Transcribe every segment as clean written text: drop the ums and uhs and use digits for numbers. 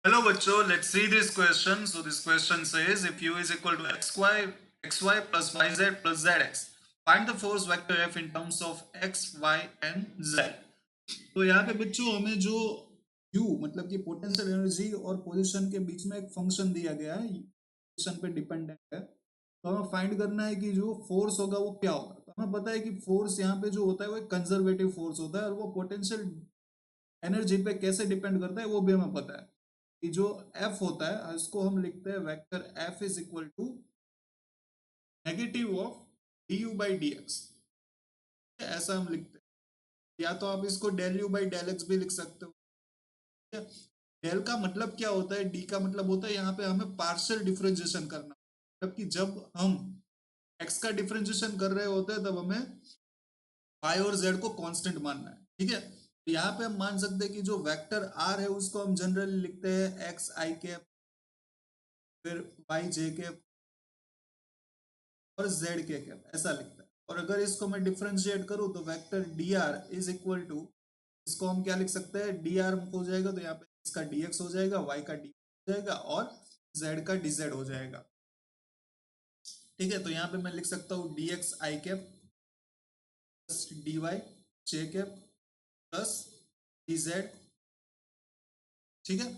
Hello, bachcho. Let's see this question. So this question says, if u is equal to xy plus yz plus zx, find the force vector F in terms of x, y and z. तो यहाँ पे बच्चों हमें जो u मतलब कि potential energy और position के बीच में एक फंक्शन दिया गया है, पोजीशन पे डिपेंडेंट है, तो हमें फाइंड करना है कि जो फोर्स होगा वो क्या होगा। तो हमें पता है कि फोर्स यहाँ पे जो होता है वो एक कंजर्वेटिव फोर्स होता है और वो पोटेंशियल एनर्जी पे कैसे डिपेंड करता है वो भी हमें पता है कि जो F होता है इसको हम लिखते हैं vector F is equal to negative of D U by D X. ऐसा हम लिखते हैं, या तो आप इसको del U by del X भी लिख सकते हो। डेल का मतलब क्या होता है, डी का मतलब होता है यहाँ पे हमें पार्शियल डिफरेंशिएशन करना, मतलब कि जब हम एक्स का डिफरेंशिएशन कर रहे होते हैं तब हमें y और z को कांस्टेंट मानना है। ठीक है, तो यहाँ पे हम मान सकते हैं कि जो वेक्टर r है उसको हम जनरली लिखते हैं एक्स आई कैप, फिर वाई जे कैप और जेड के कैप, ऐसा लिखता है। और अगर इसको मैं डिफरेंशिएट करूं तो vector D R is equal to, इसको हम क्या लिख सकते हैं, डी आर हो जाएगा तो यहाँ पे एक्स का डी एक्स हो जाएगा, वाई का डी हो जाएगा और जेड का डी जेड हो जाएगा। ठीक है, तो यहाँ पे मैं लिख सकता हूँ डी एक्स आई कैप प्लस डी वाई जे कैप प्लस डी जेड। ठीक है,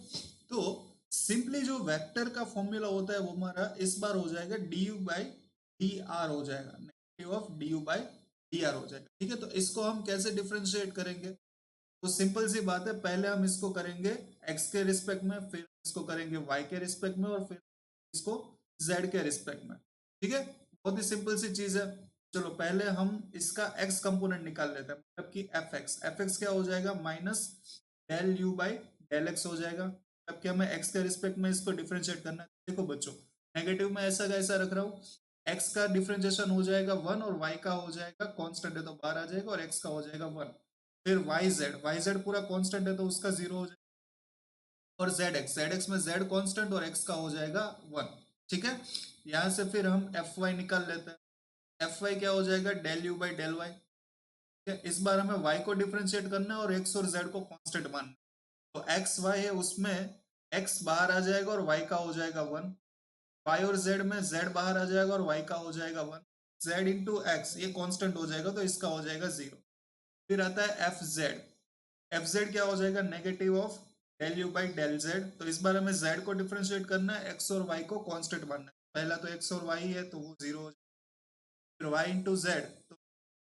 तो सिंपली जो वेक्टर का फॉर्मूला होता है वो हमारा इस बार हो जाएगा D U by D R हो जाएगा, negative of D U by D R हो जाएगा। ठीक है, तो इसको हम कैसे डिफ्रेंशिएट करेंगे, तो सिंपल सी बात है, पहले हम इसको करेंगे x के रिस्पेक्ट में, फिर इसको करेंगे y के रिस्पेक्ट में और फिर इसको z के रिस्पेक्ट में। ठीक है, बहुत ही सिंपल सी चीज है। चलो पहले हम इसका x कंपोनेंट निकाल लेते हैं, मतलब कि एफ एक्स क्या हो जाएगा, minus del U by del X हो जाएगा। अब क्या हमें x के रिस्पेक्ट में इसको डिफ्रेंशिएट करना है। देखो बच्चों, नेगेटिव में ऐसा का ऐसा रख रहा हूँ, x का डिफ्रेंशिएशन हो जाएगा 1 और y का हो जाएगा कांस्टेंट है तो बाहर आ जाएगा, और x का हो जाएगा 1। फिर वाई जेड पूरा कांस्टेंट है तो उसका 0 हो जाएगा, और जेड एक्स में z कांस्टेंट और x का हो जाएगा 1। ठीक है, यहाँ से फिर हम एफ वाई निकाल लेते हैं। एफ वाई क्या हो जाएगा, del U by del Y. ठीक है, इस बार हमें y को डिफ्रेंशिएट करना है और x और z को कांस्टेंट मानना है। तो एक्स वाई है उसमें x बाहर आ जाएगा और y का हो जाएगा 1, y और z में z बाहर आ जाएगा और y का हो जाएगा 1, z इंटू एक्स ये कांस्टेंट हो जाएगा तो इसका हो जाएगा 0। फिर आता है एफ जेड क्या हो जाएगा, negative of del U by del Z. तो इस बार हमें जेड को डिफरेंशिएट करना है, एक्स और वाई को कांस्टेंट मानना है। पहला तो एक्स और वाई है तो वो 0 हो जाएगा, फिर वाई इंटू जेड, तो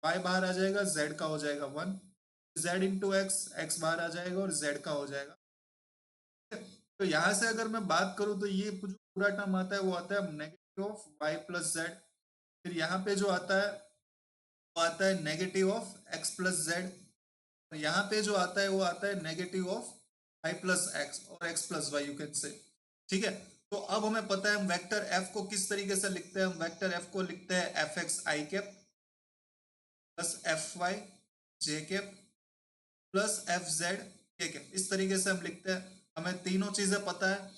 वाई बाहर आ जाएगा, जेड का हो जाएगा 1, जेड इंटू एक्स, एक्स बाहर आ जाएगा और जेड का हो जाएगा। तो यहाँ से अगर मैं बात करूँ तो ये जो पूरा टर्म आता है वो आता है negative of Y plus z. फिर यहाँ पे जो आता है वो आता है negative of x plus z. तो यहाँ पे जो आता है वो आता है negative of Y plus x और x plus y you can say. ठीक है, तो अब हमें पता है हम वेक्टर एफ को किस तरीके से लिखते हैं। हम वेक्टर एफ को लिखते हैं एफ एक्स आई कैप प्लस एफ वाई जे कैप प्लस एफ जेड के कैप, इस तरीके से हम लिखते हैं। हमें तीनों चीजें पता है,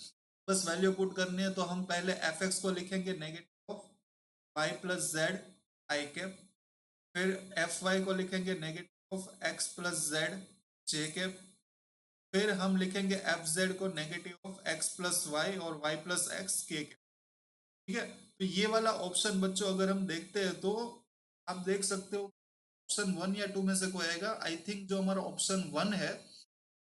बस वैल्यू पुट करनी है। तो हम पहले एफ एक्स को लिखेंगे negative of Y plus Z I cap, फिर एफ वाई को लिखेंगे negative of x plus Z J cap, फिर हम लिखेंगे एफ जेड को negative of x plus Y और वाई प्लस एक्स के। ठीक है, तो ये वाला ऑप्शन बच्चों अगर हम देखते हैं तो आप देख सकते हो ऑप्शन 1 या 2 में से कोई आएगा। आई थिंक जो हमारा ऑप्शन 1 है,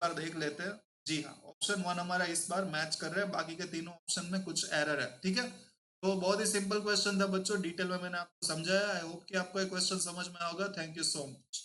बार देख लेते हैं। जी हाँ, ऑप्शन 1 हमारा इस बार मैच कर रहा है, बाकी के तीनों ऑप्शन में कुछ एरर है। ठीक है, तो बहुत ही सिंपल क्वेश्चन था बच्चों, डिटेल में मैंने आपको समझाया। आई होप कि आपको ये क्वेश्चन समझ में होगा। Thank you so much.